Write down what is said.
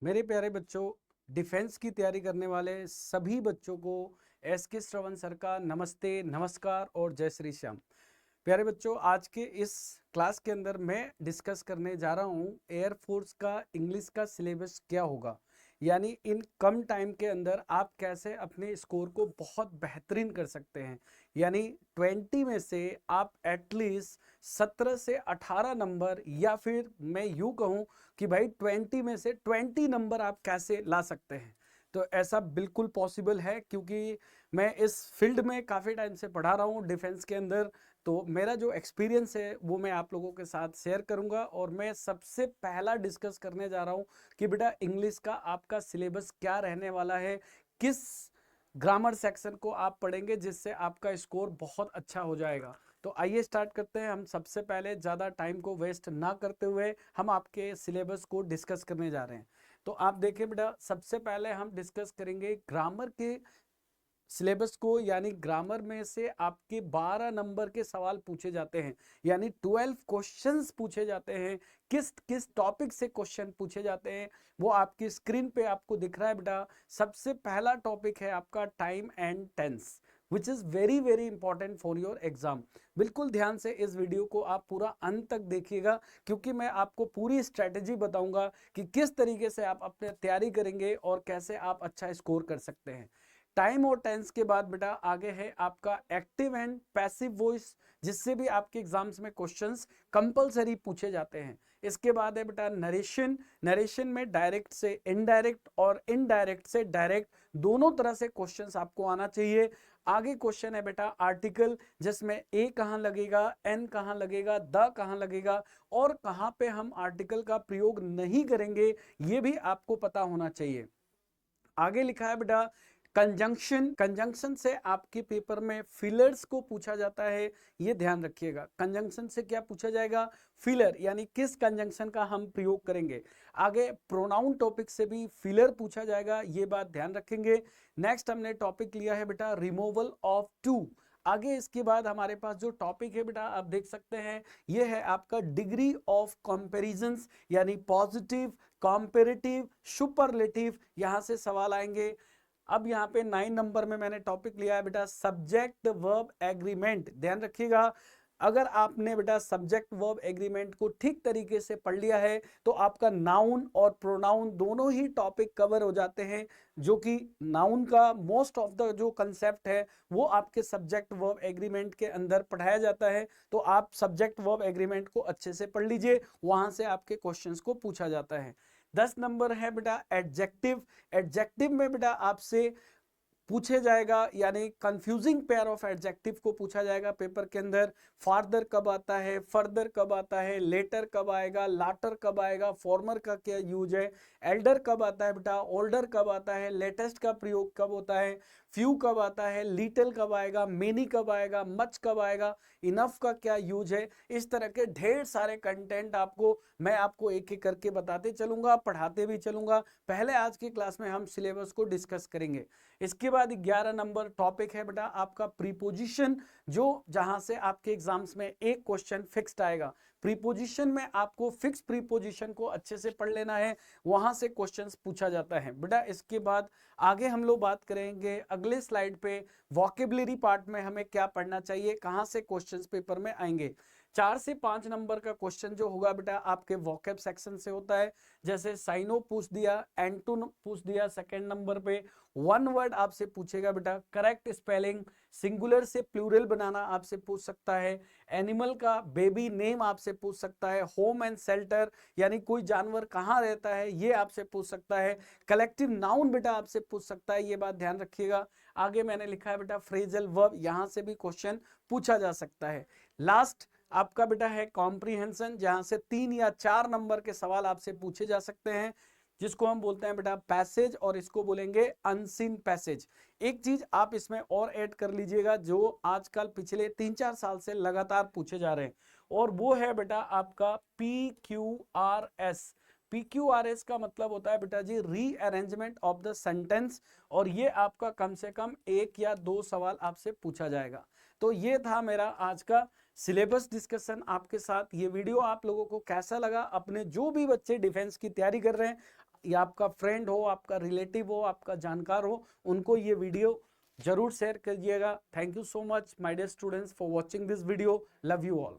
मेरे प्यारे बच्चों, डिफेंस की तैयारी करने वाले सभी बच्चों को एस के श्रवण सर का नमस्ते, नमस्कार और जय श्री श्याम। प्यारे बच्चों, आज के इस क्लास के अंदर मैं डिस्कस करने जा रहा हूँ एयरफोर्स का इंग्लिश का सिलेबस क्या होगा। यानी इन कम टाइम के अंदर आप कैसे अपने स्कोर को बहुत बेहतरीन कर सकते हैं। यानी 20 में से आप एटलीस्ट 17 से 18 नंबर, या फिर मैं यूं कहूं कि भाई 20 में से 20 नंबर आप कैसे ला सकते हैं। तो ऐसा बिल्कुल पॉसिबल है, क्योंकि मैं इस फील्ड में काफ़ी टाइम से पढ़ा रहा हूँ डिफेंस के अंदर। तो मेरा जो एक्सपीरियंस है वो मैं आप लोगों के साथ शेयर करूंगा, और मैं सबसे पहला डिस्कस करने जा रहा हूँ कि बेटा इंग्लिश का आपका सिलेबस क्या रहने वाला है, किस ग्रामर सेक्शन को आप पढ़ेंगे जिससे आपका स्कोर बहुत अच्छा हो जाएगा। तो आइए स्टार्ट करते हैं। हम सबसे पहले ज़्यादा टाइम को वेस्ट ना करते हुए हम आपके सिलेबस को डिस्कस करने जा रहे हैं। तो आप देखिए बेटा, सबसे पहले हम डिस्कस करेंगे ग्रामर के सिलेबस को। यानी ग्रामर में से आपके 12 नंबर के सवाल पूछे जाते हैं, यानी 12 क्वेश्चंस पूछे जाते हैं। किस किस टॉपिक से क्वेश्चन पूछे जाते हैं वो आपकी स्क्रीन पे आपको दिख रहा है बेटा। सबसे पहला टॉपिक है आपका time and tense, which is very very important for your exam. बिल्कुल ध्यान से इस वीडियो को आप पूरा अंत तक देखिएगा, क्योंकि मैं आपको पूरी स्ट्रेटेजी बताऊंगा कि किस तरीके से आप अपने तैयारी करेंगे और कैसे आप अच्छा स्कोर कर सकते हैं। टाइम और टेंस के बाद बेटा आगे है आपका एक्टिव एंड पैसिव वॉइस, जिससे भी आपके एग्जाम्स में क्वेश्चंस कंपलसरी पूछे जाते हैं। इसके बाद है बेटा नरेशन। नरेशन में डायरेक्ट से इनडायरेक्ट और इनडायरेक्ट से डायरेक्ट दोनों तरह से क्वेश्चंस आपको आना चाहिए। आगे क्वेश्चन है बेटा आर्टिकल, जिसमें ए कहां लगेगा, एन कहां लगेगा, द कहां लगेगा, और कहां पे हम आर्टिकल का प्रयोग नहीं करेंगे, ये भी आपको पता होना चाहिए। आगे लिखा है बेटा कंजंक्शन। कंजंक्शन से आपके पेपर में फिलर्स को पूछा जाता है, ये ध्यान रखिएगा। कंजंक्शन से क्या पूछा जाएगा? फिलर, यानी किस कंजंक्शन का हम प्रयोग करेंगे। आगे प्रोनाउन टॉपिक से भी फिलर पूछा जाएगा, ये बात ध्यान रखेंगे। नेक्स्ट हमने टॉपिक लिया है बेटा रिमूवल ऑफ टू। आगे इसके बाद हमारे पास जो टॉपिक है बेटा आप देख सकते हैं, ये है आपका डिग्री ऑफ कंपैरिजंस, यानी पॉजिटिव, कॉम्पेरेटिव, सुपरलेटिव, यहां से सवाल आएंगे। अब यहाँ पे 9 नंबर में मैंने टॉपिक लिया है बेटा सब्जेक्ट वर्ब एग्रीमेंट। ध्यान रखिएगा, अगर आपने बेटा सब्जेक्ट वर्ब एग्रीमेंट को ठीक तरीके से पढ़ लिया है तो आपका नाउन और प्रोनाउन दोनों ही टॉपिक कवर हो जाते हैं। जो कि नाउन का मोस्ट ऑफ द जो कंसेप्ट है वो आपके सब्जेक्ट वर्ब एग्रीमेंट के अंदर पढ़ाया जाता है। तो आप सब्जेक्ट वर्ब एग्रीमेंट को अच्छे से पढ़ लीजिए, वहां से आपके क्वेश्चंस को पूछा जाता है। 10 नंबर है बेटा एडजेक्टिव। एडजेक्टिव में बेटा आपसे पूछे जाएगा, यानी कंफ्यूजिंग पेयर ऑफ एडजेक्टिव को पूछा जाएगा पेपर के अंदर। फार्दर कब आता है, फर्दर कब आता है, लेटर कब आएगा, लाटर कब आएगा, फॉर्मर का क्या यूज है, एल्डर कब आता है बेटा, ओल्डर कब आता है, लेटेस्ट का प्रयोग कब होता है, फ्यू कब आता है, लिटिल कब आएगा, मेनी कब आएगा, मच कब आएगा, इनफ का क्या यूज है। इस तरह के ढेर सारे कंटेंट आपको मैं आपको एक एक करके बताते चलूंगा, पढ़ाते भी चलूंगा। पहले आज की क्लास में हम सिलेबस को डिस्कस करेंगे। इसके बाद 11 नंबर टॉपिक है बेटा आपका प्रीपोजिशन, जो जहां से आपके एग्जाम्स में एक क्वेश्चन फिक्स्ड आएगा। प्रीपोजिशन में आपको फिक्स प्रीपोजिशन को अच्छे से पढ़ लेना है, वहां से क्वेश्चंस पूछा जाता है बेटा। इसके बाद आगे हम लोग बात करेंगे अगले स्लाइड पे वोकेबलरी पार्ट में हमें क्या पढ़ना चाहिए, कहां से क्वेश्चंस पेपर में आएंगे। 4 से 5 नंबर का क्वेश्चन जो होगा बेटा आपके वोकेब सेक्शन से होता है। जैसे साइनो पूछ दिया, एंटोन पूछ दिया सेकंड नंबर पे। वन वर्ड आपसे पूछेगा बेटा करेक्ट स्पेलिंग, सिंगुलर से प्लूरल बनाना आपसे पूछ सकता है। एनिमल का बेबी नेम आपसे पूछ सकता है। होम एंड शेल्टर, यानी कोई जानवर कहाँ रहता है, ये आपसे पूछ सकता है। कलेक्टिव नाउन बेटा आपसे पूछ सकता है, ये बात ध्यान रखिएगा। आगे मैंने लिखा है बेटा फ्रेजल वर्ब, यहां से भी क्वेश्चन पूछा जा सकता है। लास्ट आपका बेटा है कॉम्प्रीहेंशन, जहां से 3 या 4 नंबर के सवाल आपसे पूछे जा सकते हैं, जिसको हम बोलते हैं बेटा पैसेज, और इसको बोलेंगे अनसीन पैसेज। एक चीज आप इसमें और ऐड कर लीजिएगा जो आजकल पिछले 3-4 साल से लगातार पूछे जा रहे हैं, और वो है बेटा आपका PQRS। PQRS का मतलब होता है बेटा जी रीअरेंजमेंट ऑफ द सेंटेंस, और ये आपका कम से कम 1 या 2 सवाल आपसे पूछा जाएगा। तो ये था मेरा आज का सिलेबस डिस्कशन आपके साथ। ये वीडियो आप लोगों को कैसा लगा? अपने जो भी बच्चे डिफेंस की तैयारी कर रहे हैं, या आपका फ्रेंड हो, आपका रिलेटिव हो, आपका जानकार हो, उनको ये वीडियो जरूर शेयर कीजिएगा। Thank you so much my dear students for watching this video. Love you all.